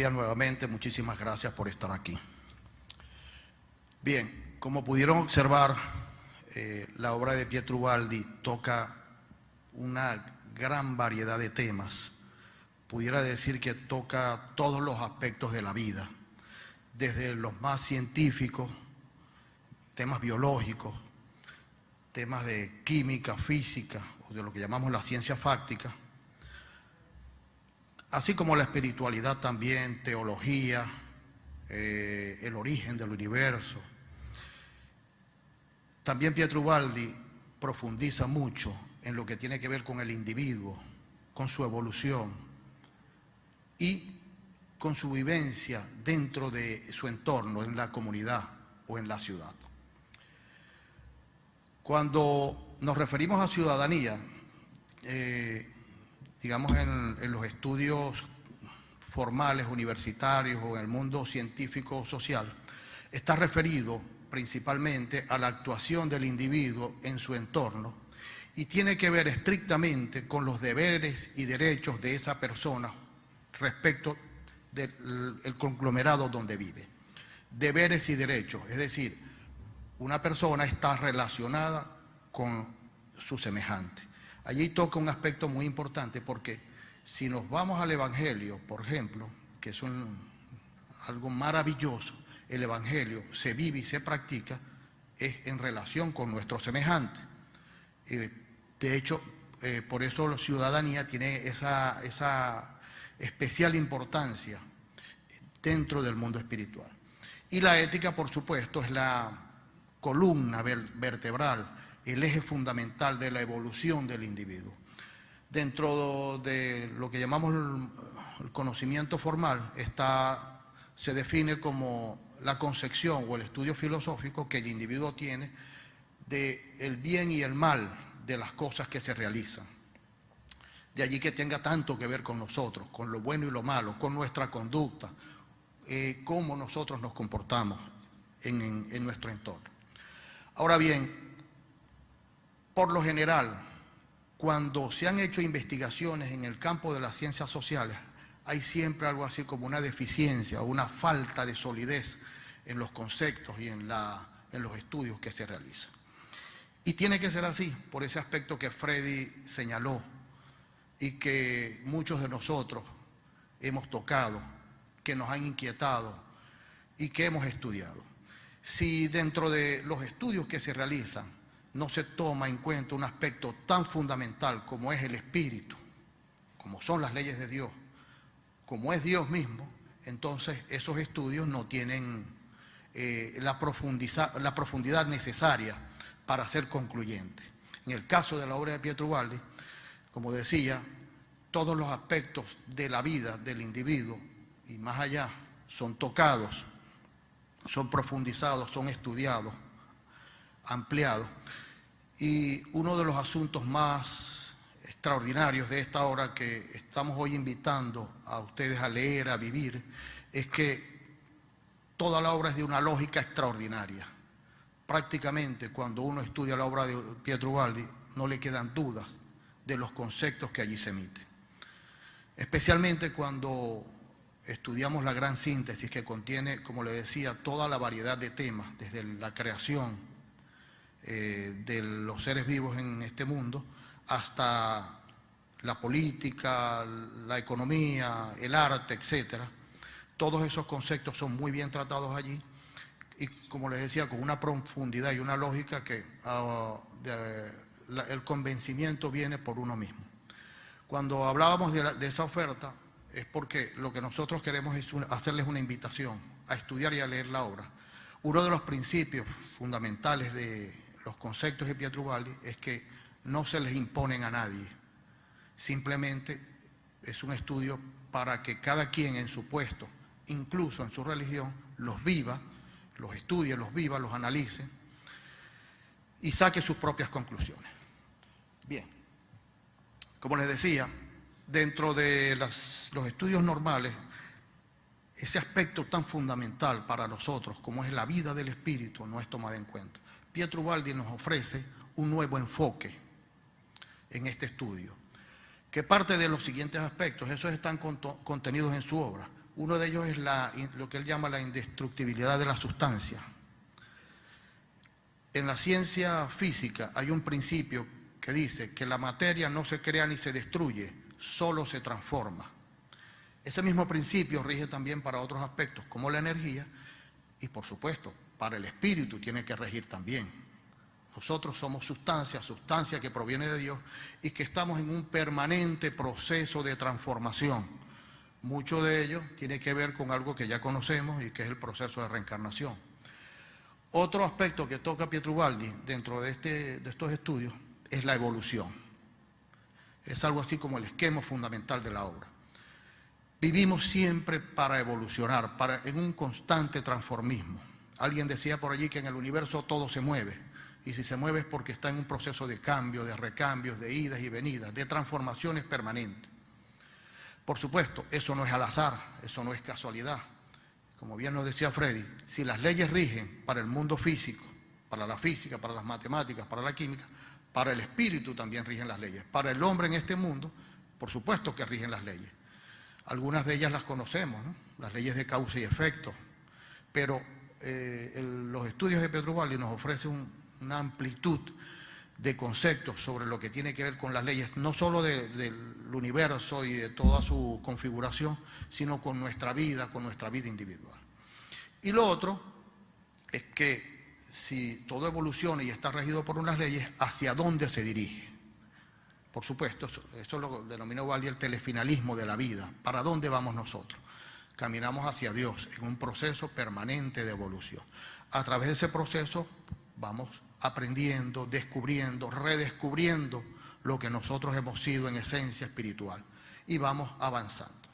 día nuevamente, muchísimas gracias por estar aquí. Bien, como pudieron observar, la obra de Pietro Ubaldi toca una gran variedad de temas. Pudiera decir que toca todos los aspectos de la vida, desde los más científicos, temas biológicos, temas de química, física, o de lo que llamamos la ciencia fáctica, así como la espiritualidad también, teología, el origen del universo. También Pietro Ubaldi profundiza mucho en lo que tiene que ver con el individuo, con su evolución y con su vivencia dentro de su entorno, en la comunidad o en la ciudad. Cuando nos referimos a ciudadanía, digamos en los estudios formales, universitarios o en el mundo científico social, está referido principalmente a la actuación del individuo en su entorno y tiene que ver estrictamente con los deberes y derechos de esa persona respecto del conglomerado donde vive. Deberes y derechos, es decir, una persona está relacionada con su semejante. Allí toca un aspecto muy importante porque si nos vamos al Evangelio, por ejemplo, que es algo maravilloso, el Evangelio se vive y se practica es en relación con nuestro semejante. De hecho, por eso la ciudadanía tiene esa especial importancia dentro del mundo espiritual. Y la ética, por supuesto, es la columna vertebral, el eje fundamental de la evolución del individuo. Dentro de lo que llamamos el conocimiento formal, se define como la concepción o el estudio filosófico que el individuo tiene del bien y el mal de las cosas que se realizan. De allí que tenga tanto que ver con nosotros, con lo bueno y lo malo, con nuestra conducta, cómo nosotros nos comportamos en nuestro entorno. Ahora bien, por lo general, cuando se han hecho investigaciones en el campo de las ciencias sociales, hay siempre algo así como una deficiencia o una falta de solidez en los conceptos y en los estudios que se realizan. Y tiene que ser así, por ese aspecto que Freddy señaló y que muchos de nosotros hemos tocado, que nos han inquietado y que hemos estudiado. Si dentro de los estudios que se realizan no se toma en cuenta un aspecto tan fundamental como es el espíritu, como son las leyes de Dios, como es Dios mismo, entonces esos estudios no tienen la profundidad necesaria para ser concluyentes. En el caso de la obra de Pietro Ubaldi, como decía, todos los aspectos de la vida del individuo y más allá son tocados, son profundizados, son estudiados, ampliados. Y uno de los asuntos más extraordinarios de esta obra que estamos hoy invitando a ustedes a leer, a vivir, es que toda la obra es de una lógica extraordinaria. Prácticamente cuando uno estudia la obra de Pietro Ubaldi no le quedan dudas de los conceptos que allí se emiten. Especialmente cuando estudiamos la gran síntesis que contiene, como le decía, toda la variedad de temas, desde la creación de los seres vivos en este mundo hasta la política, la economía, el arte, etcétera. Todos esos conceptos son muy bien tratados allí y, como les decía, con una profundidad y una lógica que el convencimiento viene por uno mismo. Cuando hablábamos de esa oferta es porque lo que nosotros queremos es hacerles una invitación a estudiar y a leer la obra. Uno de los principios fundamentales de los conceptos de Pietro Ubaldi es que no se les imponen a nadie, simplemente es un estudio para que cada quien en su puesto, incluso en su religión, los viva, los estudie, los viva, los analice y saque sus propias conclusiones. Bien, como les decía, dentro de los estudios normales, ese aspecto tan fundamental para nosotros como es la vida del espíritu no es tomado en cuenta. Pietro Ubaldi nos ofrece un nuevo enfoque en este estudio, que parte de los siguientes aspectos, esos están contenidos en su obra. Uno de ellos es lo que él llama la indestructibilidad de la sustancia. En la ciencia física hay un principio que dice que la materia no se crea ni se destruye, solo se transforma. Ese mismo principio rige también para otros aspectos, como la energía, y por supuesto, para el espíritu tiene que regir también. Nosotros somos sustancia que proviene de Dios y que estamos en un permanente proceso de transformación. Mucho de ello tiene que ver con algo que ya conocemos y que es el proceso de reencarnación. Otro aspecto que toca Pietro Ubaldi dentro de estos estudios es la evolución. Es algo así como el esquema fundamental de la obra. Vivimos siempre para evolucionar, en un constante transformismo. Alguien decía por allí que en el universo todo se mueve, y si se mueve es porque está en un proceso de cambio, de recambios, de idas y venidas, de transformaciones permanentes. Por supuesto, eso no es al azar, eso no es casualidad. Como bien nos decía Freddy, si las leyes rigen para el mundo físico, para la física, para las matemáticas, para la química, para el espíritu también rigen las leyes. Para el hombre en este mundo, por supuesto que rigen las leyes. Algunas de ellas las conocemos, ¿no? Las leyes de causa y efecto, pero los estudios de Pietro Ubaldi nos ofrecen una amplitud de conceptos sobre lo que tiene que ver con las leyes, no solo del universo y de toda su configuración, sino con nuestra vida individual. Y lo otro es que si todo evoluciona y está regido por unas leyes, ¿hacia dónde se dirige? Por supuesto, eso lo denominó Ubaldi el telefinalismo de la vida. ¿Para dónde vamos nosotros? Caminamos hacia Dios en un proceso permanente de evolución. A través de ese proceso vamos aprendiendo, descubriendo, redescubriendo lo que nosotros hemos sido en esencia espiritual y vamos avanzando.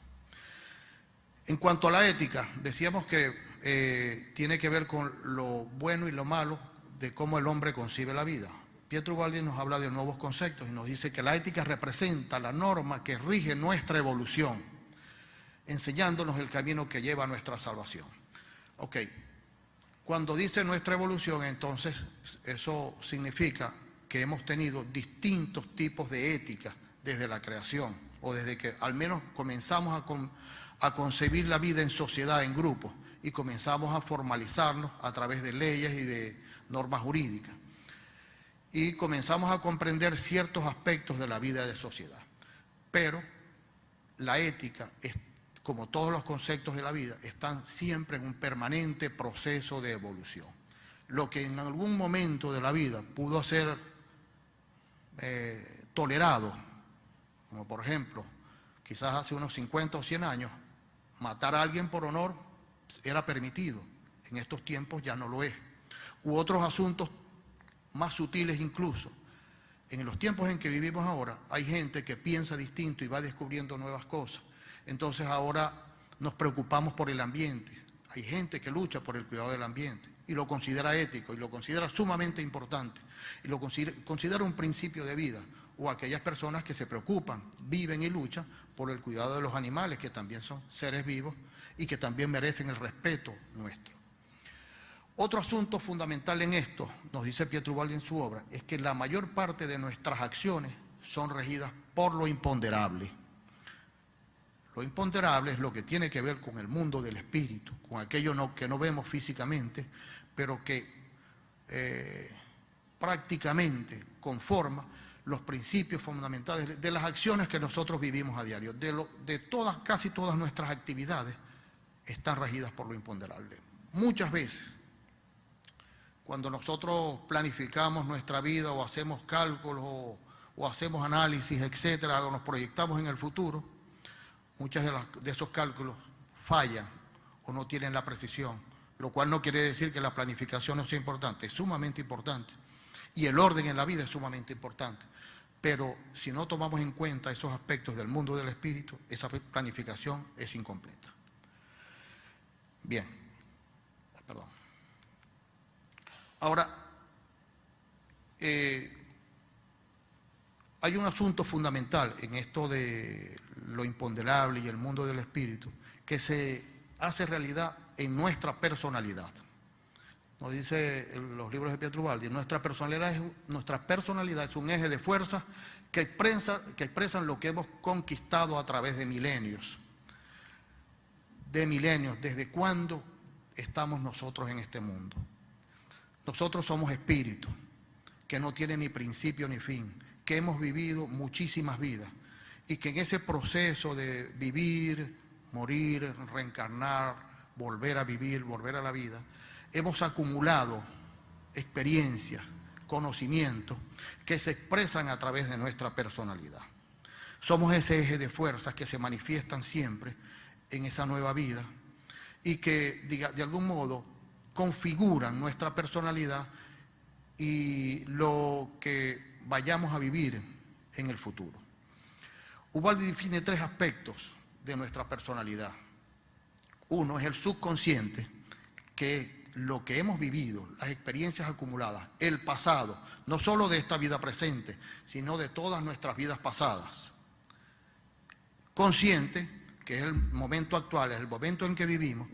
En cuanto a la ética, decíamos que tiene que ver con lo bueno y lo malo de cómo el hombre concibe la vida. Pietro Ubaldi nos habla de nuevos conceptos y nos dice que la ética representa la norma que rige nuestra evolución, enseñándonos el camino que lleva a nuestra salvación. Ok, cuando dice nuestra evolución, entonces eso significa que hemos tenido distintos tipos de ética desde la creación, o desde que al menos comenzamos a concebir la vida en sociedad, en grupos, y comenzamos a formalizarnos a través de leyes y de normas jurídicas. Y comenzamos a comprender ciertos aspectos de la vida de sociedad. Pero la ética, como todos los conceptos de la vida, están siempre en un permanente proceso de evolución. Lo que en algún momento de la vida pudo ser tolerado, como por ejemplo, quizás hace unos 50 o 100 años, matar a alguien por honor era permitido. En estos tiempos ya no lo es. U otros asuntos más sutiles incluso. En los tiempos en que vivimos ahora, hay gente que piensa distinto y va descubriendo nuevas cosas. Entonces ahora nos preocupamos por el ambiente. Hay gente que lucha por el cuidado del ambiente y lo considera ético y lo considera sumamente importante y lo considera un principio de vida. O aquellas personas que se preocupan, viven y luchan por el cuidado de los animales, que también son seres vivos y que también merecen el respeto nuestro. Otro asunto fundamental en esto, nos dice Pietro Ubaldi en su obra, es que la mayor parte de nuestras acciones son regidas por lo imponderable. Lo imponderable es lo que tiene que ver con el mundo del espíritu, con aquello que no vemos físicamente, pero que prácticamente conforma los principios fundamentales de las acciones que nosotros vivimos a diario. Casi todas nuestras actividades están regidas por lo imponderable. Muchas veces, cuando nosotros planificamos nuestra vida o hacemos cálculos o hacemos análisis, etcétera, o nos proyectamos en el futuro, muchos de esos cálculos fallan o no tienen la precisión, lo cual no quiere decir que la planificación no sea importante, es sumamente importante. Y el orden en la vida es sumamente importante. Pero si no tomamos en cuenta esos aspectos del mundo del espíritu, esa planificación es incompleta. Bien, perdón. Ahora, hay un asunto fundamental en esto de lo imponderable y el mundo del espíritu que se hace realidad en nuestra personalidad. Nos dice los libros de Pietro Ubaldi, nuestra personalidad es un eje de fuerza que expresan lo que hemos conquistado a través de milenios. de milenios, ¿desde cuándo estamos nosotros en este mundo? Nosotros somos espíritus que no tienen ni principio ni fin, que hemos vivido muchísimas vidas y que en ese proceso de vivir, morir, reencarnar, volver a vivir, volver a la vida, hemos acumulado experiencias, conocimientos que se expresan a través de nuestra personalidad. Somos ese eje de fuerzas que se manifiestan siempre en esa nueva vida y que de algún modo configuran nuestra personalidad y lo que vayamos a vivir en el futuro. Ubaldi define 3 aspectos de nuestra personalidad. Uno es el subconsciente, que es lo que hemos vivido, las experiencias acumuladas, el pasado, no solo de esta vida presente, sino de todas nuestras vidas pasadas. Consciente, que es el momento actual, es el momento en que vivimos,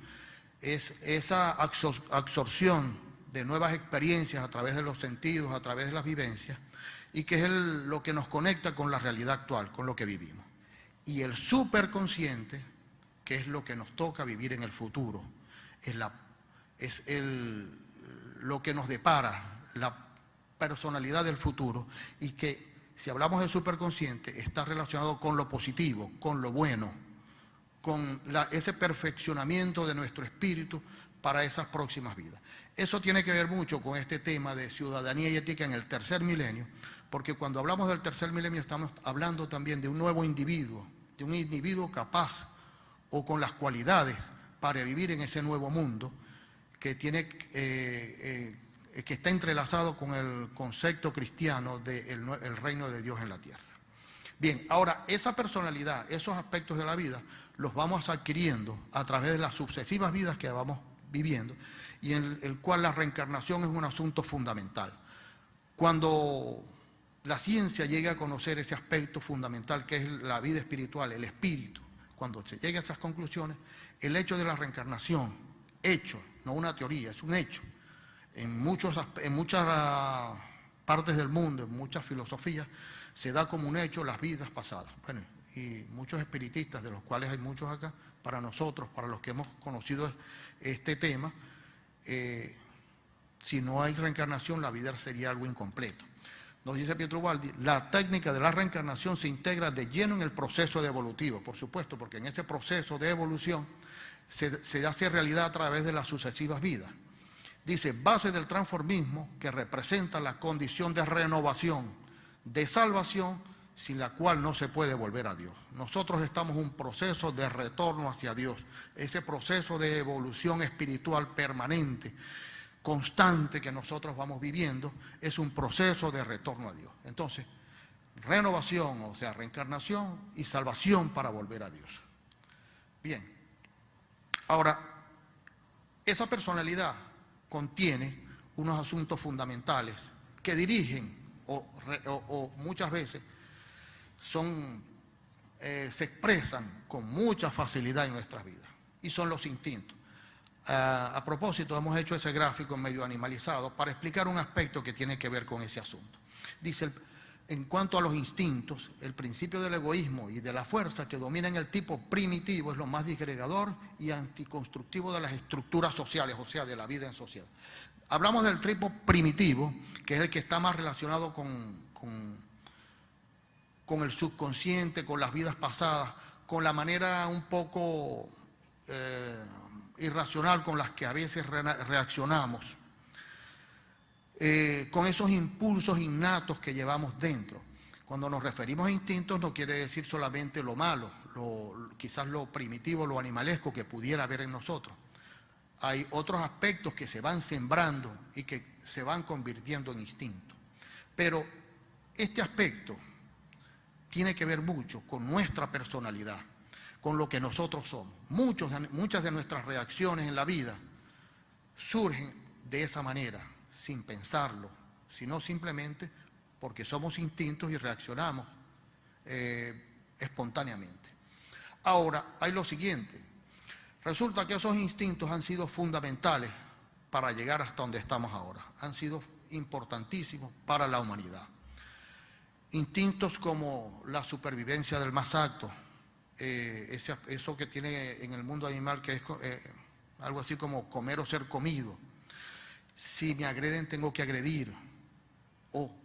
es esa absorción de nuevas experiencias a través de los sentidos, a través de las vivencias, y que es lo que nos conecta con la realidad actual, con lo que vivimos. Y el superconsciente, que es lo que nos toca vivir en el futuro, es lo que nos depara la personalidad del futuro, y que si hablamos de superconsciente está relacionado con lo positivo, con lo bueno, con ese perfeccionamiento de nuestro espíritu para esas próximas vidas. Eso tiene que ver mucho con este tema de ciudadanía y ética en el tercer milenio, porque cuando hablamos del tercer milenio estamos hablando también de un nuevo individuo, de un individuo capaz o con las cualidades para vivir en ese nuevo mundo que está entrelazado con el concepto cristiano del reino de Dios en la tierra. Bien, ahora esa personalidad, esos aspectos de la vida, los vamos adquiriendo a través de las sucesivas vidas que vamos viviendo, y en el cual la reencarnación es un asunto fundamental. Cuando la ciencia llega a conocer ese aspecto fundamental que es la vida espiritual, el espíritu, cuando se llega a esas conclusiones, el hecho de la reencarnación, hecho, no una teoría, es un hecho, en muchas partes del mundo, en muchas filosofías, se da como un hecho las vidas pasadas. Bueno, y muchos espiritistas, de los cuales hay muchos acá, para nosotros, para los que hemos conocido este tema, si no hay reencarnación, la vida sería algo incompleto. Nos dice Pietro Ubaldi, la técnica de la reencarnación se integra de lleno en el proceso de evolutivo, por supuesto, porque en ese proceso de evolución se hace realidad a través de las sucesivas vidas. Dice, base del transformismo que representa la condición de renovación, de salvación, sin la cual no se puede volver a Dios. Nosotros estamos en un proceso de retorno hacia Dios, ese proceso de evolución espiritual permanente, constante que nosotros vamos viviendo, es un proceso de retorno a Dios. Entonces, renovación, o sea, reencarnación y salvación para volver a Dios. Bien, ahora, esa personalidad contiene unos asuntos fundamentales que dirigen o muchas veces se expresan con mucha facilidad en nuestras vidas, y son los instintos. A propósito, hemos hecho ese gráfico medio animalizado para explicar un aspecto que tiene que ver con ese asunto. Dice, en cuanto a los instintos, el principio del egoísmo y de la fuerza que domina en el tipo primitivo es lo más disgregador y anticonstructivo de las estructuras sociales, o sea, de la vida en sociedad. Hablamos del tipo primitivo, que es el que está más relacionado con el subconsciente, con las vidas pasadas, con la manera un poco irracional con las que a veces reaccionamos, con esos impulsos innatos que llevamos dentro. Cuando nos referimos a instintos no quiere decir solamente lo malo, quizás lo primitivo, lo animalesco que pudiera haber en nosotros. Hay otros aspectos que se van sembrando y que se van convirtiendo en instintos. Pero este aspecto tiene que ver mucho con nuestra personalidad, con lo que nosotros somos. Muchas de nuestras reacciones en la vida surgen de esa manera, sin pensarlo, sino simplemente porque somos instintos y reaccionamos espontáneamente. Ahora, hay lo siguiente. Resulta que esos instintos han sido fundamentales para llegar hasta donde estamos ahora. Han sido importantísimos para la humanidad. Instintos como la supervivencia del más apto, eso que tiene en el mundo animal, que es algo así como comer o ser comido. Si me agreden, tengo que agredir. O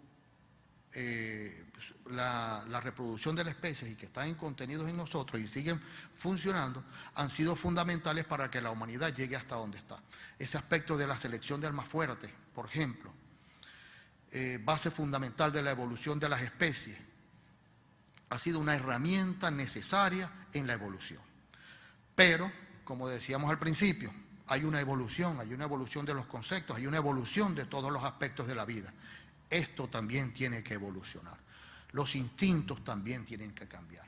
la reproducción de la especie, y que están contenidos en nosotros y siguen funcionando, han sido fundamentales para que la humanidad llegue hasta donde está. Ese aspecto de la selección del más fuerte, por ejemplo, base fundamental de la evolución de las especies, ha sido una herramienta necesaria en la evolución. Pero, como decíamos al principio, hay una evolución de los conceptos, hay una evolución de todos los aspectos de la vida. Esto también tiene que evolucionar. Los instintos también tienen que cambiar.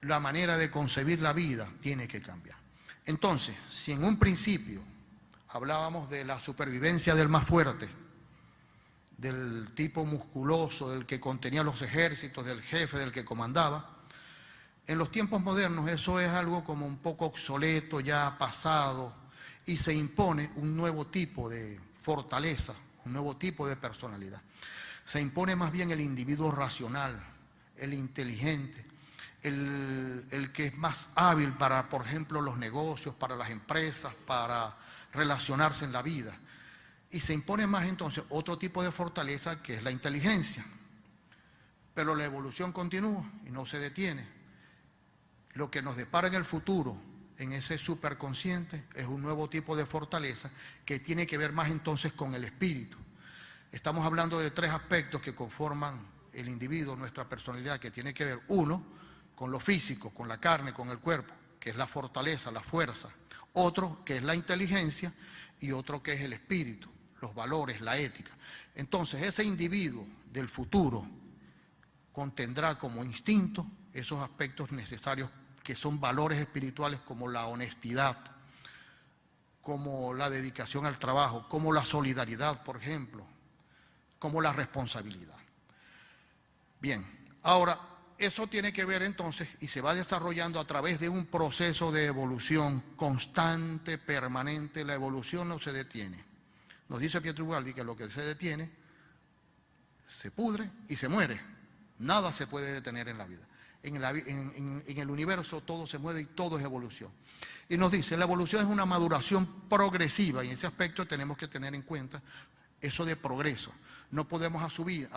La manera de concebir la vida tiene que cambiar. Entonces, si en un principio hablábamos de la supervivencia del más fuerte, del tipo musculoso, del que contenía los ejércitos, del jefe, del que comandaba, en los tiempos modernos eso es algo como un poco obsoleto, ya pasado, y se impone un nuevo tipo de fortaleza, un nuevo tipo de personalidad. Se impone más bien el individuo racional, el inteligente, el que es más hábil para, por ejemplo, los negocios, para las empresas, para relacionarse en la vida. Y se impone más entonces otro tipo de fortaleza, que es la inteligencia. Pero la evolución continúa y no se detiene. Lo que nos depara en el futuro, en ese superconsciente, es un nuevo tipo de fortaleza que tiene que ver más entonces con el espíritu. Estamos hablando de tres aspectos que conforman el individuo, nuestra personalidad, que tiene que ver, uno, con lo físico, con la carne, con el cuerpo, que es la fortaleza, la fuerza. Otro, que es la inteligencia, y otro, que es el espíritu, los valores, la ética. Entonces, ese individuo del futuro contendrá como instinto esos aspectos necesarios que son valores espirituales, como la honestidad, como la dedicación al trabajo, como la solidaridad, por ejemplo, como la responsabilidad. Bien, ahora, eso tiene que ver entonces y se va desarrollando a través de un proceso de evolución constante, permanente. La evolución no se detiene. Nos dice Pietro Ubaldi que lo que se detiene se pudre y se muere. Nada se puede detener en la vida. En el universo todo se mueve y todo es evolución. Y nos dice, la evolución es una maduración progresiva, y en ese aspecto tenemos que tener en cuenta eso de progreso. No podemos asumir,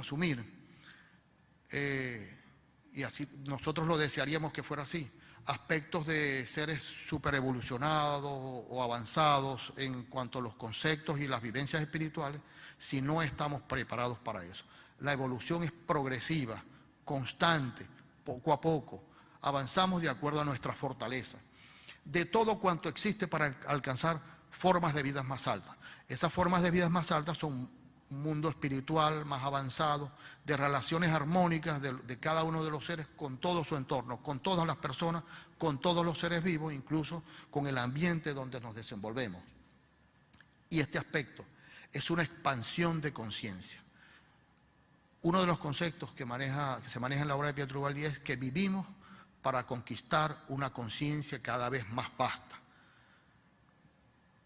y así nosotros lo desearíamos que fuera así, aspectos de seres super evolucionados o avanzados en cuanto a los conceptos y las vivencias espirituales, si no estamos preparados para eso. La evolución es progresiva, constante, poco a poco. Avanzamos de acuerdo a nuestra fortaleza. De todo cuanto existe para alcanzar formas de vida más altas. Esas formas de vida más altas son un mundo espiritual más avanzado, de relaciones armónicas de cada uno de los seres con todo su entorno, con todas las personas, con todos los seres vivos, incluso con el ambiente donde nos desenvolvemos. Y este aspecto es una expansión de conciencia. Uno de los conceptos que se maneja en la obra de Pietro Ubaldi es que vivimos para conquistar una conciencia cada vez más vasta.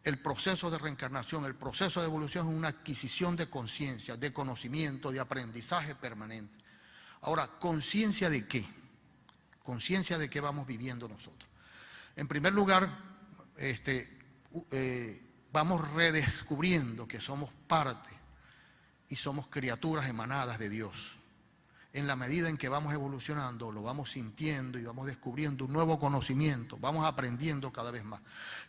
El proceso de reencarnación, el proceso de evolución es una adquisición de conciencia, de conocimiento, de aprendizaje permanente. Ahora, ¿conciencia de qué? Conciencia de qué vamos viviendo nosotros. En primer lugar, vamos redescubriendo que somos parte y somos criaturas emanadas de Dios. En la medida en que vamos evolucionando, lo vamos sintiendo y vamos descubriendo un nuevo conocimiento, vamos aprendiendo cada vez más,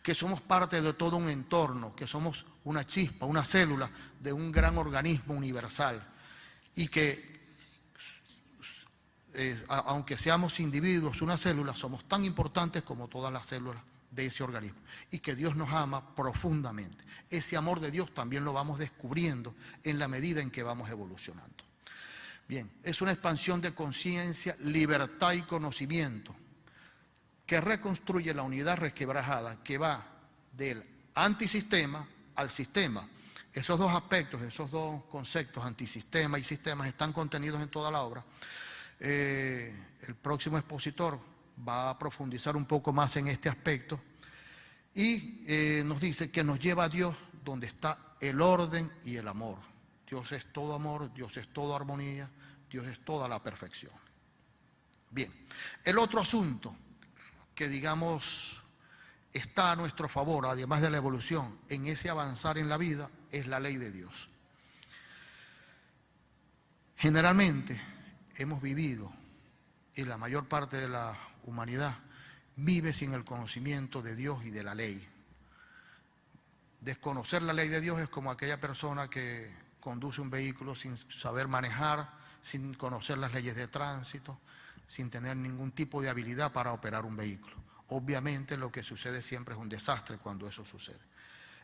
que somos parte de todo un entorno, que somos una chispa, una célula de un gran organismo universal, y que aunque seamos individuos, una célula, somos tan importantes como todas las células de ese organismo, y que Dios nos ama profundamente. Ese amor de Dios también lo vamos descubriendo en la medida en que vamos evolucionando. Bien, es una expansión de conciencia, libertad y conocimiento que reconstruye la unidad resquebrajada, que va del antisistema al sistema. Esos dos aspectos, esos dos conceptos, antisistema y sistema, están contenidos en toda la obra. El próximo expositor va a profundizar un poco más en este aspecto y nos dice que nos lleva a Dios donde está el orden y el amor. Dios es todo amor, Dios es toda armonía, Dios es toda la perfección. Bien, el otro asunto, que, digamos, está a nuestro favor, además de la evolución, en ese avanzar en la vida, es la ley de Dios. Generalmente hemos vivido, y la mayor parte de la humanidad vive sin el conocimiento de Dios y de la ley. Desconocer la ley de Dios es como aquella persona que conduce un vehículo sin saber manejar, sin conocer las leyes de tránsito, sin tener ningún tipo de habilidad para operar un vehículo. Obviamente lo que sucede siempre es un desastre cuando eso sucede.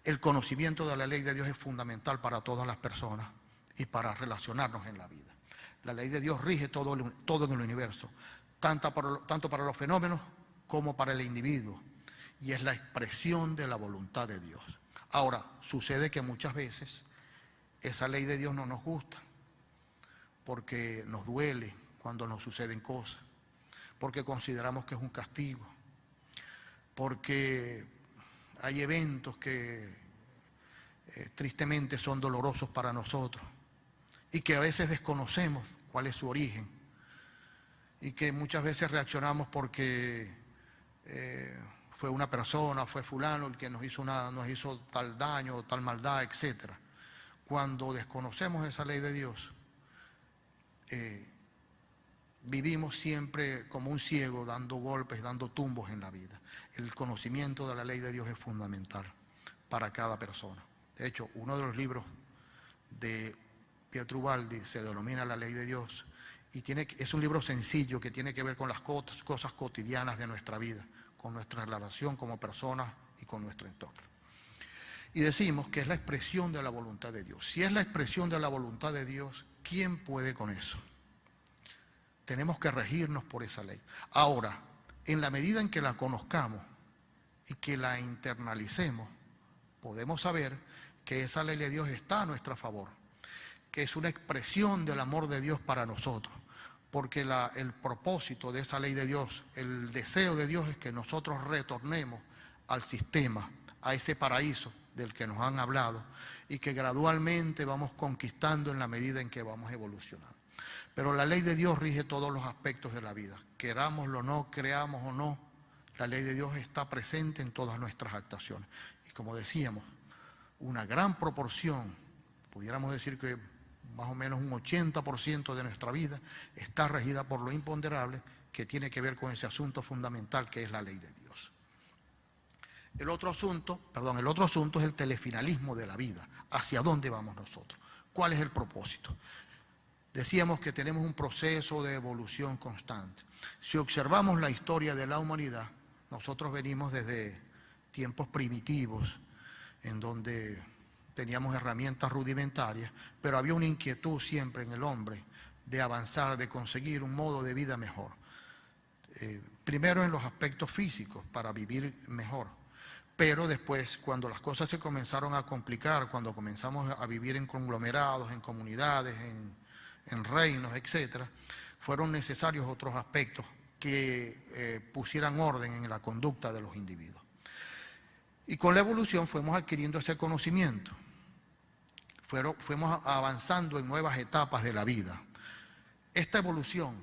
El conocimiento de la ley de Dios es fundamental para todas las personas y para relacionarnos en la vida. La ley de Dios rige todo en el universo, tanto para los fenómenos como para el individuo, y es la expresión de la voluntad de Dios. Ahora, sucede que muchas veces esa ley de Dios no nos gusta, porque nos duele cuando nos suceden cosas, porque consideramos que es un castigo, porque hay eventos que tristemente son dolorosos para nosotros y que a veces desconocemos cuál es su origen y que muchas veces reaccionamos porque fue una persona, fue fulano el que nos hizo tal daño o tal maldad, etc. Cuando desconocemos esa ley de Dios, vivimos siempre como un ciego, dando golpes, dando tumbos en la vida. El conocimiento de la ley de Dios es fundamental para cada persona. De hecho, uno de los libros de Pietro Ubaldi se denomina La Ley de Dios y es un libro sencillo que tiene que ver con las cosas cotidianas de nuestra vida, con nuestra relación como personas y con nuestro entorno. Y decimos que es la expresión de la voluntad de Dios. Si es la expresión de la voluntad de Dios, ¿quién puede con eso? Tenemos que regirnos por esa ley. Ahora, en la medida en que la conozcamos y que la internalicemos, podemos saber que esa ley de Dios está a nuestro favor, que es una expresión del amor de Dios para nosotros, porque el propósito de esa ley de Dios, el deseo de Dios es que nosotros retornemos al sistema, a ese paraíso del que nos han hablado y que gradualmente vamos conquistando en la medida en que vamos evolucionando. Pero la ley de Dios rige todos los aspectos de la vida, querámoslo o no, creamos o no, la ley de Dios está presente en todas nuestras actuaciones. Y como decíamos, una gran proporción, pudiéramos decir que más o menos un 80% de nuestra vida está regida por lo imponderable que tiene que ver con ese asunto fundamental que es la ley de Dios. El otro asunto es el telefinalismo de la vida. ¿Hacia dónde vamos nosotros? ¿Cuál es el propósito? Decíamos que tenemos un proceso de evolución constante. Si observamos la historia de la humanidad, nosotros venimos desde tiempos primitivos, en donde teníamos herramientas rudimentarias, pero había una inquietud siempre en el hombre de avanzar, de conseguir un modo de vida mejor. Primero en los aspectos físicos, para vivir mejor. Pero después, cuando las cosas se comenzaron a complicar, cuando comenzamos a vivir en conglomerados, en comunidades, en reinos, etcétera, fueron necesarios otros aspectos que pusieran orden en la conducta de los individuos. Y con la evolución fuimos adquiriendo ese conocimiento, fuimos avanzando en nuevas etapas de la vida. Esta evolución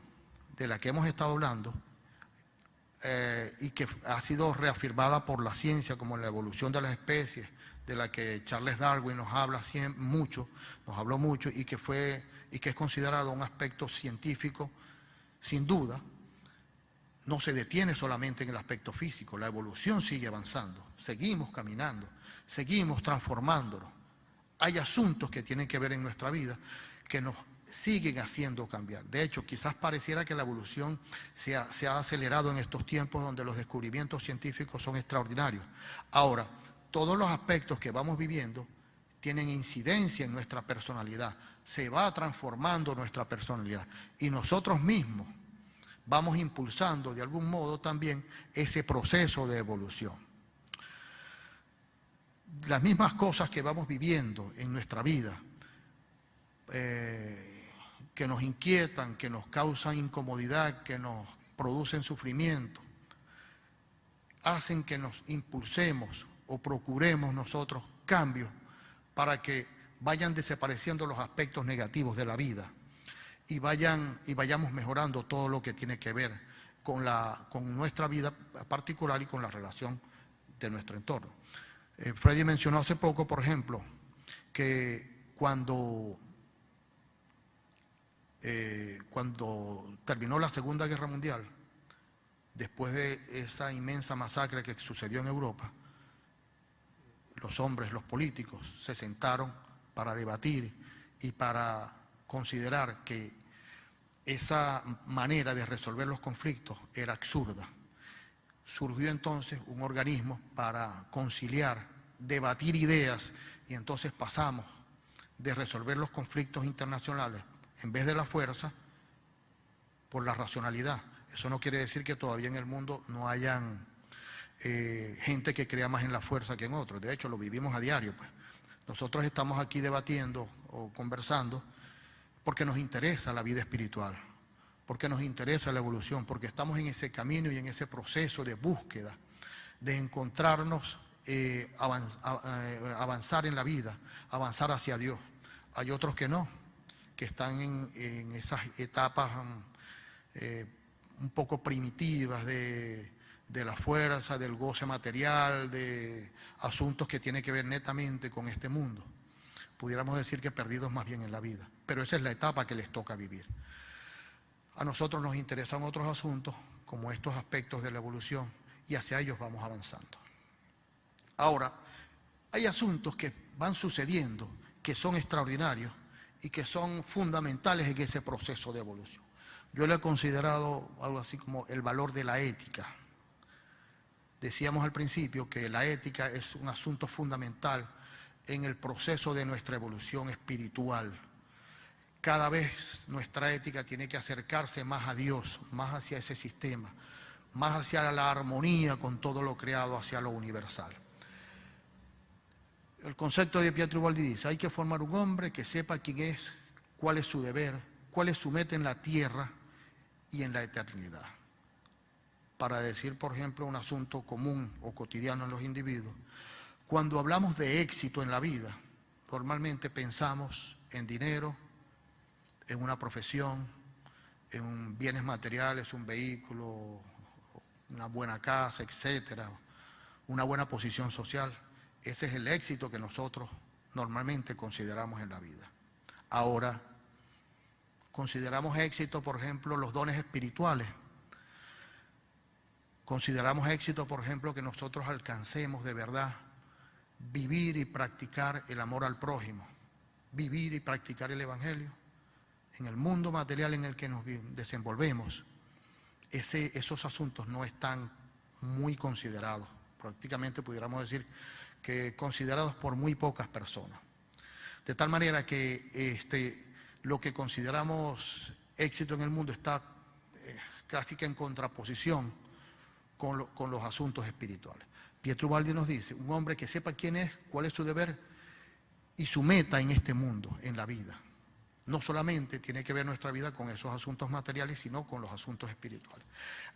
de la que hemos estado hablando y que ha sido reafirmada por la ciencia como la evolución de las especies, de la que Charles Darwin nos habló mucho y que es considerado un aspecto científico, sin duda, no se detiene solamente en el aspecto físico, la evolución sigue avanzando, seguimos caminando, seguimos transformándonos. Hay asuntos que tienen que ver en nuestra vida que nos siguen haciendo cambiar. De hecho, quizás pareciera que la evolución se ha acelerado en estos tiempos donde los descubrimientos científicos son extraordinarios. Ahora, todos los aspectos que vamos viviendo tienen incidencia en nuestra personalidad, se va transformando nuestra personalidad y nosotros mismos vamos impulsando de algún modo también ese proceso de evolución. Las mismas cosas que vamos viviendo en nuestra vida, que nos inquietan, que nos causan incomodidad, que nos producen sufrimiento, hacen que nos impulsemos o procuremos nosotros cambios para que vayan desapareciendo los aspectos negativos de la vida y vayamos mejorando todo lo que tiene que ver con nuestra vida particular y con la relación de nuestro entorno. Freddy mencionó hace poco, por ejemplo, que cuando terminó la Segunda Guerra Mundial, después de esa inmensa masacre que sucedió en Europa, los hombres, los políticos, se sentaron para debatir y para considerar que esa manera de resolver los conflictos era absurda. Surgió entonces un organismo para conciliar, debatir ideas, y entonces pasamos de resolver los conflictos internacionales en vez de la fuerza por la racionalidad. Eso no quiere decir que todavía en el mundo no hayan gente que crea más en la fuerza que en otros. De hecho, lo vivimos a diario, pues. Nosotros estamos aquí debatiendo o conversando porque nos interesa la vida espiritual, porque nos interesa la evolución, porque estamos en ese camino y en ese proceso de búsqueda, de encontrarnos, avanzar en la vida, avanzar hacia Dios. Hay otros que no, que están en esas etapas un poco primitivas de la fuerza, del goce material, de asuntos que tienen que ver netamente con este mundo. Pudiéramos decir que perdidos más bien en la vida, pero esa es la etapa que les toca vivir. A nosotros nos interesan otros asuntos, como estos aspectos de la evolución, y hacia ellos vamos avanzando. Ahora, hay asuntos que van sucediendo, que son extraordinarios y que son fundamentales en ese proceso de evolución. Yo le he considerado algo así como el valor de la ética. Decíamos al principio que la ética es un asunto fundamental en el proceso de nuestra evolución espiritual. Cada vez nuestra ética tiene que acercarse más a Dios, más hacia ese sistema, más hacia la armonía con todo lo creado, hacia lo universal. El concepto de Pietro Ubaldi dice: hay que formar un hombre que sepa quién es, cuál es su deber, cuál es su meta en la tierra y en la eternidad. Para decir, por ejemplo, un asunto común o cotidiano en los individuos, cuando hablamos de éxito en la vida, normalmente pensamos en dinero, en una profesión, en bienes materiales, un vehículo, una buena casa, etcétera, una buena posición social. Ese es el éxito que nosotros normalmente consideramos en la vida. Ahora, consideramos éxito, por ejemplo, los dones espirituales. Consideramos éxito, por ejemplo, que nosotros alcancemos de verdad vivir y practicar el amor al prójimo, vivir y practicar el evangelio. En el mundo material en el que nos desenvolvemos, esos asuntos no están muy considerados. Prácticamente pudiéramos decir que considerados por muy pocas personas. De tal manera que lo que consideramos éxito en el mundo está casi que en contraposición con los asuntos espirituales. Pietro Ubaldi nos dice: un hombre que sepa quién es, cuál es su deber y su meta en este mundo, en la vida. No solamente tiene que ver nuestra vida con esos asuntos materiales, sino con los asuntos espirituales.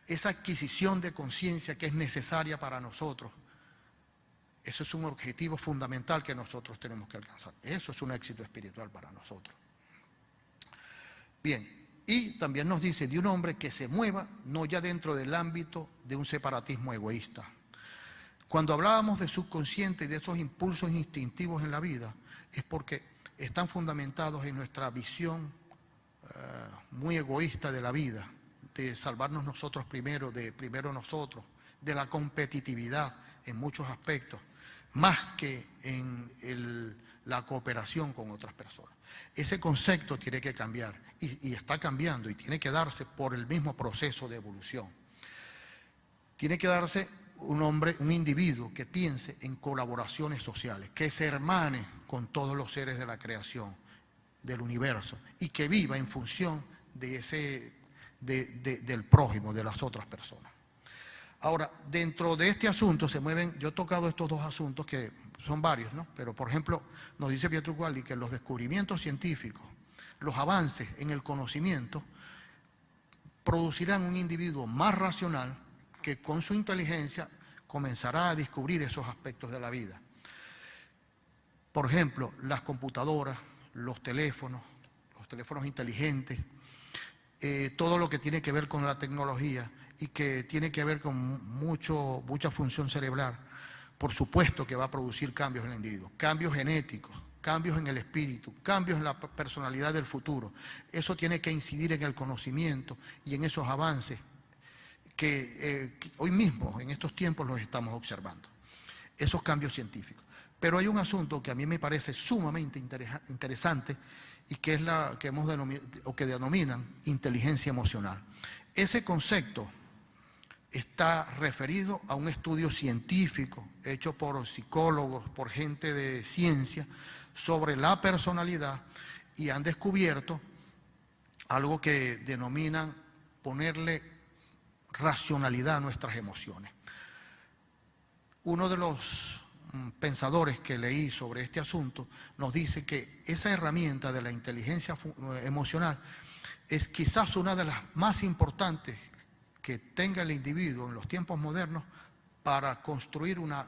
Esa adquisición de conciencia que es necesaria para nosotros, eso es un objetivo fundamental que nosotros tenemos que alcanzar. Eso es un éxito espiritual para nosotros. Bien, y también nos dice de un hombre que se mueva no ya dentro del ámbito de un separatismo egoísta. Cuando hablábamos de subconsciente y de esos impulsos instintivos en la vida, es porque están fundamentados en nuestra visión muy egoísta de la vida, de salvarnos nosotros primero, de primero nosotros, de la competitividad en muchos aspectos, más que en la cooperación con otras personas. Ese concepto tiene que cambiar y está cambiando y tiene que darse por el mismo proceso de evolución. Tiene que darse un individuo que piense en colaboraciones sociales, que se hermane con todos los seres de la creación, del universo, y que viva en función de del prójimo, de las otras personas. Ahora, dentro de este asunto se mueven, yo he tocado estos dos asuntos que son varios, ¿no? Pero, por ejemplo, nos dice Pietro Ubaldi que los descubrimientos científicos, los avances en el conocimiento, producirán un individuo más racional que con su inteligencia comenzará a descubrir esos aspectos de la vida. Por ejemplo, las computadoras, los teléfonos inteligentes, todo lo que tiene que ver con la tecnología y que tiene que ver con mucha función cerebral, por supuesto que va a producir cambios en el individuo, cambios genéticos, cambios en el espíritu, cambios en la personalidad del futuro. Eso tiene que incidir en el conocimiento y en esos avances que hoy mismo, en estos tiempos, los estamos observando, esos cambios científicos. Pero hay un asunto que a mí me parece sumamente interesante y que es la que hemos denominado, o que denominan inteligencia emocional. Ese concepto está referido a un estudio científico hecho por psicólogos, por gente de ciencia, sobre la personalidad, y han descubierto algo que denominan ponerle racionalidad a nuestras emociones. Uno de los pensadores que leí sobre este asunto nos dice que esa herramienta de la inteligencia emocional es quizás una de las más importantes que tenga el individuo en los tiempos modernos para construir una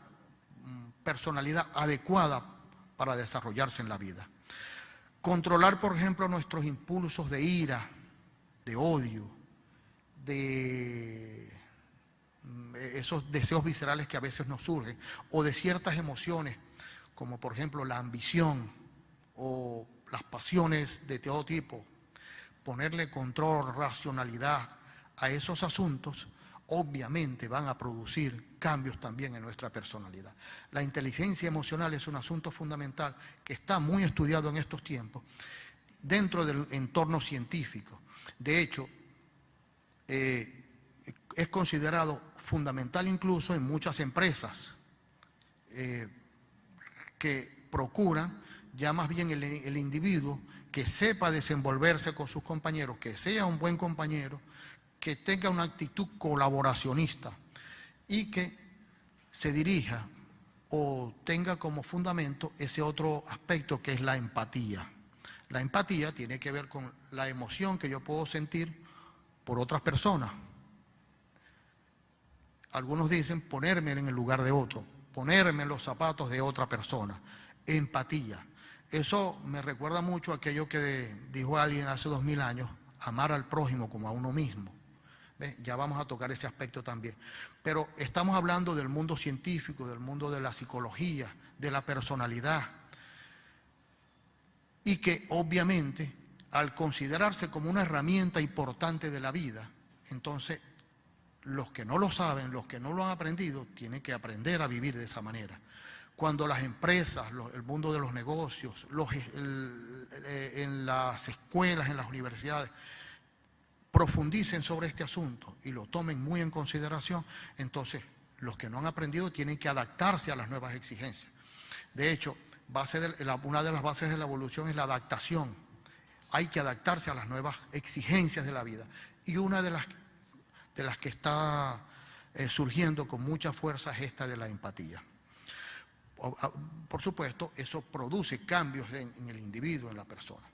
personalidad adecuada para desarrollarse en la vida. Controlar, por ejemplo, nuestros impulsos de ira, de odio, de esos deseos viscerales que a veces nos surgen, o de ciertas emociones, como por ejemplo la ambición o las pasiones de todo tipo, ponerle control, racionalidad a esos asuntos, obviamente van a producir cambios también en nuestra personalidad. La inteligencia emocional es un asunto fundamental que está muy estudiado en estos tiempos dentro del entorno científico. De hecho, es considerado fundamental incluso en muchas empresas que procuran ya más bien el individuo que sepa desenvolverse con sus compañeros, que sea un buen compañero, que tenga una actitud colaboracionista y que se dirija o tenga como fundamento ese otro aspecto que es la empatía. La empatía tiene que ver con la emoción que yo puedo sentir por otras personas. Algunos dicen ponerme en el lugar de otro, ponerme en los zapatos de otra persona. Empatía. Eso me recuerda mucho a aquello que dijo alguien hace 2000 años, amar al prójimo como a uno mismo. ¿Ves? Ya vamos a tocar ese aspecto también. Pero estamos hablando del mundo científico, del mundo de la psicología, de la personalidad. Y que obviamente, al considerarse como una herramienta importante de la vida, entonces los que no lo saben, los que no lo han aprendido, tienen que aprender a vivir de esa manera. Cuando las empresas, el mundo de los negocios, en las escuelas, en las universidades, profundicen sobre este asunto y lo tomen muy en consideración, entonces los que no han aprendido tienen que adaptarse a las nuevas exigencias. De hecho, una de las bases de la evolución es la adaptación. Hay que adaptarse a las nuevas exigencias de la vida. Y una de las que está surgiendo con mucha fuerza es esta de la empatía. Por supuesto, eso produce cambios en el individuo, en la persona.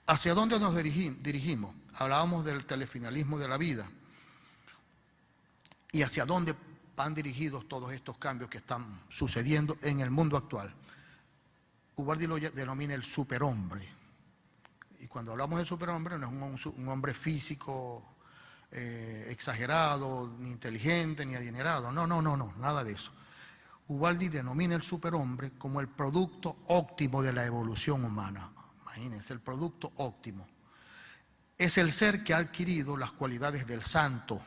¿Hacia dónde nos dirigimos? Hablábamos del telefinalismo de la vida. ¿Y hacia dónde van dirigidos todos estos cambios que están sucediendo en el mundo actual? Ubaldi lo denomina el superhombre. Y cuando hablamos del superhombre no es un hombre físico exagerado, ni inteligente, ni adinerado. No, nada de eso. Ubaldi denomina el superhombre como el producto óptimo de la evolución humana. Imagínense, el producto óptimo. Es el ser que ha adquirido las cualidades del santo,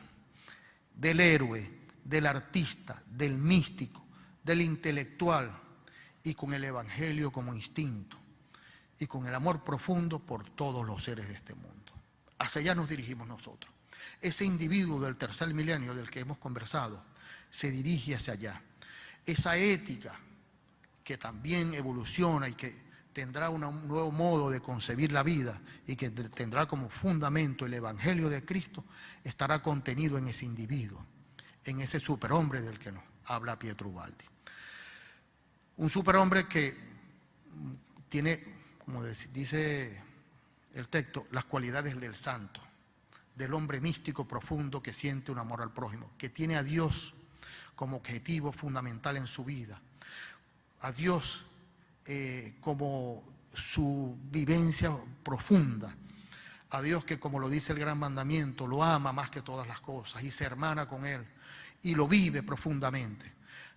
del héroe, del artista, del místico, del intelectual, y con el evangelio como instinto, y con el amor profundo por todos los seres de este mundo. Hacia allá nos dirigimos nosotros. Ese individuo del tercer milenio del que hemos conversado se dirige hacia allá. Esa ética que también evoluciona y que tendrá un nuevo modo de concebir la vida y que tendrá como fundamento el Evangelio de Cristo, estará contenido en ese individuo, en ese superhombre del que nos habla Pietro Ubaldi. Un superhombre que tiene, como dice el texto, las cualidades del santo, del hombre místico profundo que siente un amor al prójimo, que tiene a Dios como objetivo fundamental en su vida, a Dios como su vivencia profunda, a Dios que, como lo dice el gran mandamiento, lo ama más que todas las cosas y se hermana con Él y lo vive profundamente.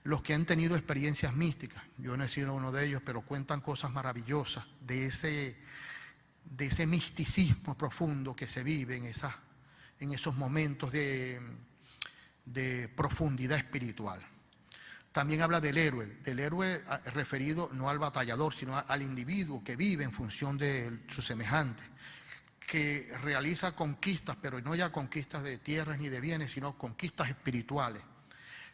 Los que han tenido experiencias místicas, yo no he sido uno de ellos, pero cuentan cosas maravillosas de ese misticismo profundo que se vive en esos momentos de profundidad espiritual. También habla del héroe referido no al batallador, sino al individuo que vive en función de su semejante, que realiza conquistas, pero no ya conquistas de tierras ni de bienes, sino conquistas espirituales.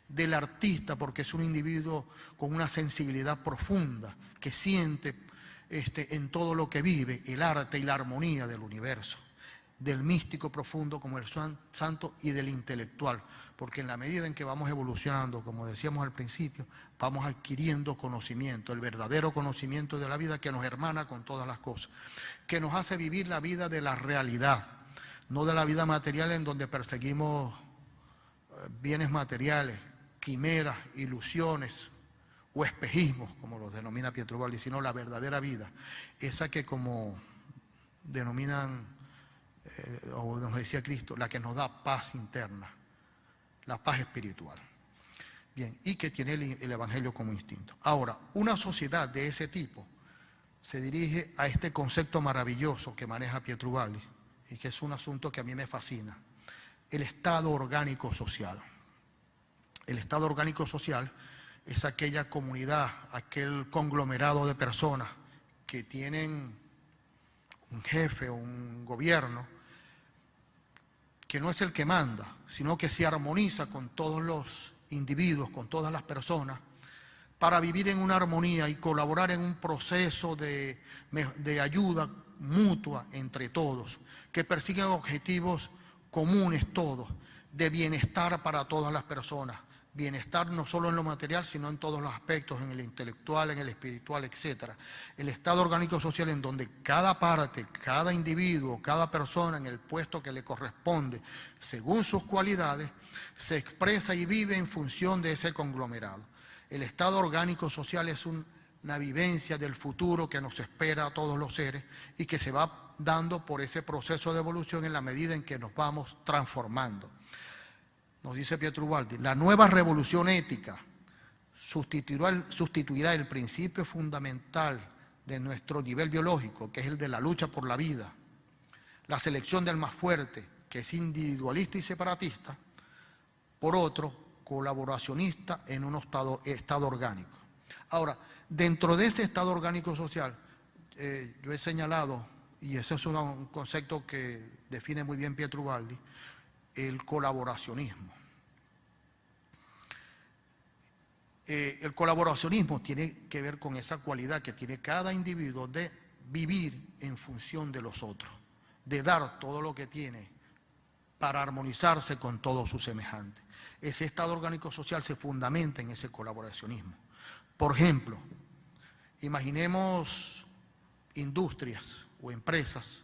Del artista, porque es un individuo con una sensibilidad profunda, que siente en todo lo que vive el arte y la armonía del universo. Del místico profundo como el santo y del intelectual, porque en la medida en que vamos evolucionando, como decíamos al principio, vamos adquiriendo conocimiento, el verdadero conocimiento de la vida que nos hermana con todas las cosas, que nos hace vivir la vida de la realidad, no de la vida material en donde perseguimos bienes materiales, quimeras, ilusiones o espejismos, como los denomina Pietro-Baldi, sino la verdadera vida, esa que, como denominan, o nos decía Cristo, la que nos da paz interna, la paz espiritual. Bien, y que tiene el Evangelio como instinto. Ahora, una sociedad de ese tipo se dirige a este concepto maravilloso que maneja Pietro-Baldi, y que es un asunto que a mí me fascina: el estado orgánico social. El estado orgánico social es aquella comunidad, aquel conglomerado de personas que tienen un jefe o un gobierno que no es el que manda, sino que se armoniza con todos los individuos, con todas las personas, para vivir en una armonía y colaborar en un proceso de ayuda mutua entre todos, que persiguen objetivos comunes todos, de bienestar para todas las personas. Bienestar no solo en lo material, sino en todos los aspectos, en el intelectual, en el espiritual, etc. El estado orgánico social en donde cada parte, cada individuo, cada persona en el puesto que le corresponde, según sus cualidades, se expresa y vive en función de ese conglomerado. El estado orgánico social es una vivencia del futuro que nos espera a todos los seres y que se va dando por ese proceso de evolución en la medida en que nos vamos transformando. Nos dice Pietro-Baldi, la nueva revolución ética sustituirá el principio fundamental de nuestro nivel biológico, que es el de la lucha por la vida, la selección del más fuerte, que es individualista y separatista, por otro, colaboracionista en un estado orgánico. Ahora, dentro de ese estado orgánico social, yo he señalado, y ese es un concepto que define muy bien Pietro-Baldi, el colaboracionismo. El colaboracionismo tiene que ver con esa cualidad que tiene cada individuo de vivir en función de los otros, de dar todo lo que tiene para armonizarse con todos sus semejantes. Ese estado orgánico social se fundamenta en ese colaboracionismo. Por ejemplo, imaginemos industrias o empresas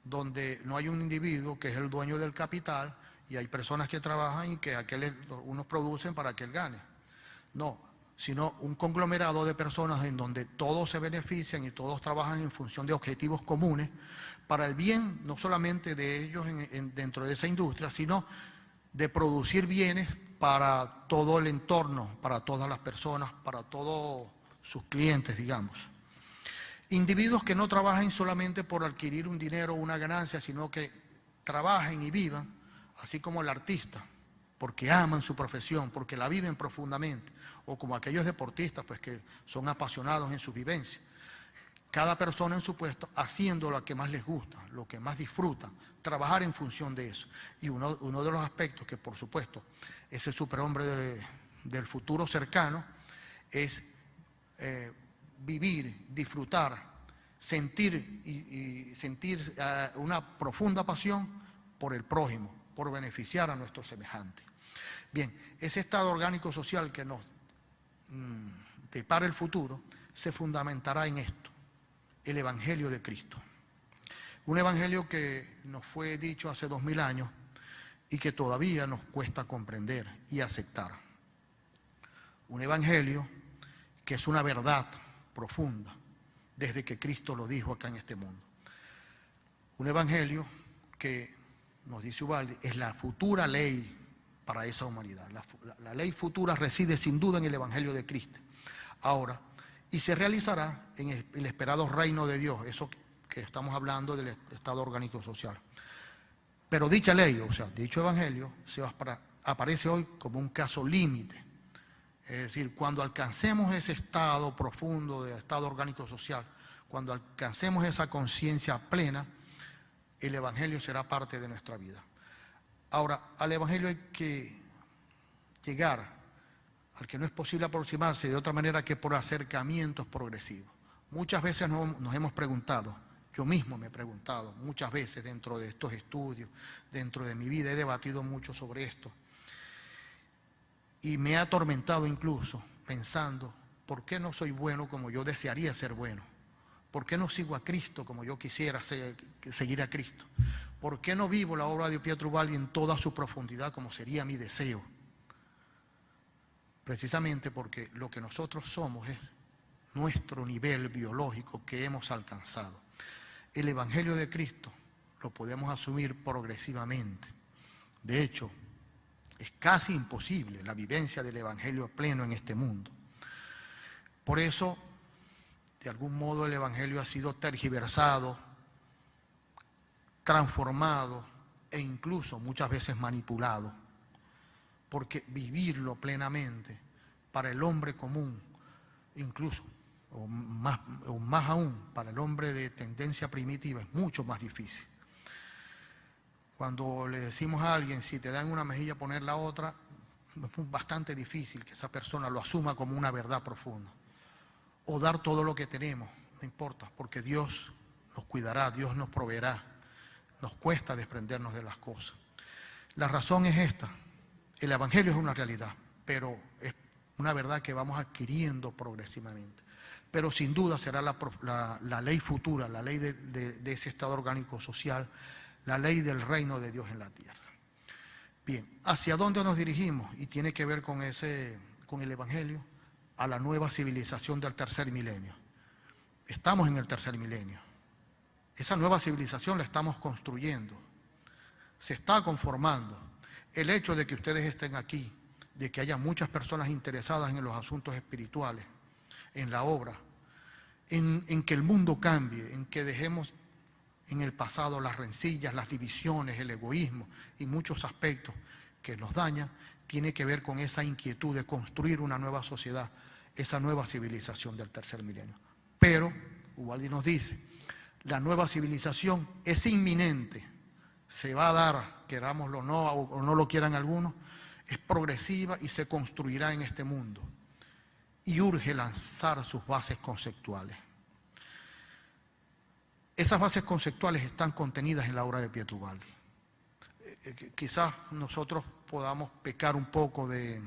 donde no hay un individuo que es el dueño del capital y hay personas que trabajan y que unos producen para que él gane. No, sino un conglomerado de personas en donde todos se benefician y todos trabajan en función de objetivos comunes para el bien no solamente de ellos dentro de esa industria, sino de producir bienes para todo el entorno, para todas las personas, para todos sus clientes, digamos. Individuos que no trabajen solamente por adquirir un dinero o una ganancia, sino que trabajen y vivan, así como el artista, porque aman su profesión, porque la viven profundamente, o como aquellos deportistas pues, que son apasionados en su vivencia. Cada persona en su puesto haciendo lo que más les gusta, lo que más disfrutan, trabajar en función de eso. Y uno de los aspectos que, por supuesto, ese superhombre del futuro cercano es vivir, disfrutar, sentir una profunda pasión por el prójimo, por beneficiar a nuestros semejantes. Bien, ese estado orgánico social que nos depara el futuro se fundamentará en esto, el Evangelio de Cristo. Un evangelio que nos fue dicho hace 2000 años y que todavía nos cuesta comprender y aceptar. Un evangelio que es una verdad profunda desde que Cristo lo dijo acá en este mundo. Un evangelio que, nos dice Ubaldi, es la futura ley para esa humanidad. La ley futura reside sin duda en el evangelio de Cristo. Ahora, y se realizará en el esperado reino de Dios, eso que estamos hablando del estado orgánico social. Pero dicha ley, o sea, dicho evangelio, aparece hoy como un caso límite. Es decir, cuando alcancemos ese estado profundo del estado orgánico social, cuando alcancemos esa conciencia plena, el evangelio será parte de nuestra vida. Ahora, al evangelio hay que llegar, al que no es posible aproximarse de otra manera que por acercamientos progresivos. Muchas veces nos hemos preguntado, yo mismo me he preguntado muchas veces dentro de estos estudios, dentro de mi vida, he debatido mucho sobre esto. Y me he atormentado incluso pensando, ¿por qué no soy bueno como yo desearía ser bueno? ¿Por qué no sigo a Cristo como yo quisiera seguir a Cristo? ¿Por qué no vivo la obra de Pietro Ubaldi en toda su profundidad como sería mi deseo? Precisamente porque lo que nosotros somos es nuestro nivel biológico que hemos alcanzado. El evangelio de Cristo lo podemos asumir progresivamente. De hecho, es casi imposible la vivencia del evangelio pleno en este mundo. Por eso, de algún modo, el evangelio ha sido tergiversado, transformado e incluso muchas veces manipulado. Porque vivirlo plenamente para el hombre común, incluso, o más aún, para el hombre de tendencia primitiva, es mucho más difícil. Cuando le decimos a alguien, si te dan una mejilla, poner la otra, es bastante difícil que esa persona lo asuma como una verdad profunda. O dar todo lo que tenemos, no importa, porque Dios nos cuidará, Dios nos proveerá. Nos cuesta desprendernos de las cosas. La razón es esta. El evangelio es una realidad, pero es una verdad que vamos adquiriendo progresivamente. Pero sin duda será la ley futura, la ley de ese estado orgánico social, la ley del reino de Dios en la tierra. Bien, ¿hacia dónde nos dirigimos? Y tiene que ver con el evangelio, a la nueva civilización del tercer milenio. Estamos en el tercer milenio. Esa nueva civilización la estamos construyendo. Se está conformando. El hecho de que ustedes estén aquí, de que haya muchas personas interesadas en los asuntos espirituales, en la obra, en que el mundo cambie, en que dejemos en el pasado las rencillas, las divisiones, el egoísmo y muchos aspectos que nos dañan, tiene que ver con esa inquietud de construir una nueva sociedad, esa nueva civilización del tercer milenio. Pero, Ubaldi nos dice, la nueva civilización es inminente, se va a dar, querámoslo o no lo quieran algunos, es progresiva y se construirá en este mundo. Y urge lanzar sus bases conceptuales. Esas bases conceptuales están contenidas en la obra de Pietro Ubaldi. Quizás nosotros podamos pecar un poco de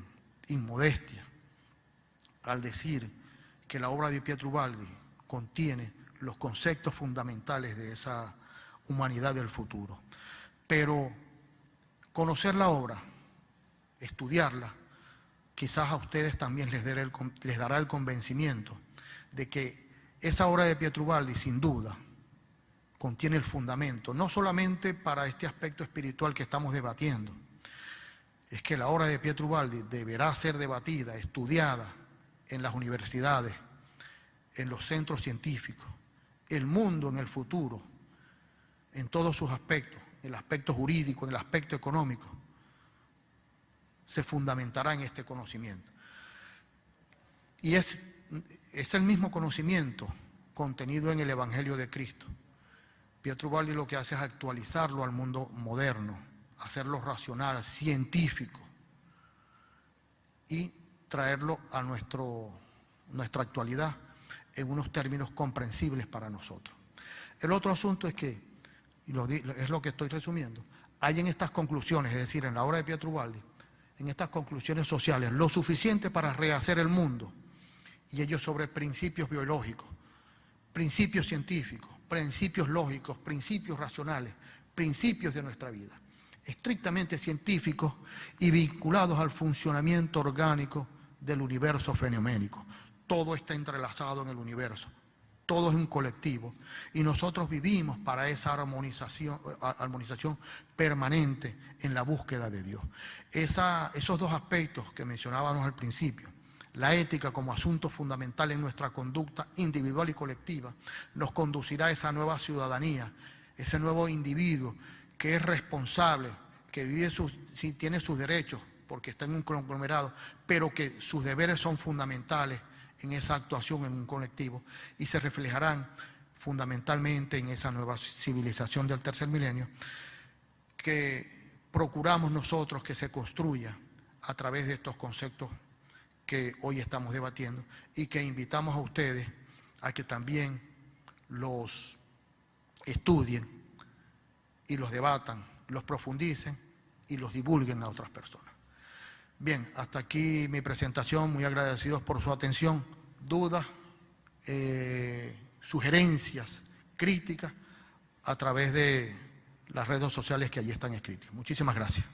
inmodestia al decir que la obra de Pietro Ubaldi contiene los conceptos fundamentales de esa humanidad del futuro. Pero conocer la obra, estudiarla, quizás a ustedes también les dará el convencimiento de que esa obra de Pietro Ubaldi, sin duda, contiene el fundamento, no solamente para este aspecto espiritual que estamos debatiendo, es que la obra de Pietro Ubaldi deberá ser debatida, estudiada en las universidades, en los centros científicos, el mundo en el futuro, en todos sus aspectos, el aspecto jurídico, el aspecto económico, se fundamentará en este conocimiento. Y es el mismo conocimiento contenido en el Evangelio de Cristo. Pietro Ubaldi lo que hace es actualizarlo al mundo moderno, hacerlo racional, científico y traerlo a nuestra actualidad en unos términos comprensibles para nosotros. El otro asunto es que, es lo que estoy resumiendo, hay en estas conclusiones, es decir, en la obra de Pietro Ubaldi, en estas conclusiones sociales, lo suficiente para rehacer el mundo, y ello sobre principios biológicos, principios científicos, principios lógicos, principios racionales, principios de nuestra vida, estrictamente científicos y vinculados al funcionamiento orgánico del universo fenoménico. Todo está entrelazado en el universo. todo es un colectivo y nosotros vivimos para esa armonización permanente en la búsqueda de Dios. Esos dos aspectos que mencionábamos al principio, la ética como asunto fundamental en nuestra conducta individual y colectiva, nos conducirá a esa nueva ciudadanía, ese nuevo individuo que es responsable, que vive tiene sus derechos porque está en un conglomerado, pero que sus deberes son fundamentales en esa actuación en un colectivo y se reflejarán fundamentalmente en esa nueva civilización del tercer milenio que procuramos nosotros que se construya a través de estos conceptos que hoy estamos debatiendo y que invitamos a ustedes a que también los estudien y los debatan, los profundicen y los divulguen a otras personas. Bien, hasta aquí mi presentación, muy agradecidos por su atención. Dudas, sugerencias, críticas a través de las redes sociales que allí están escritas. Muchísimas gracias.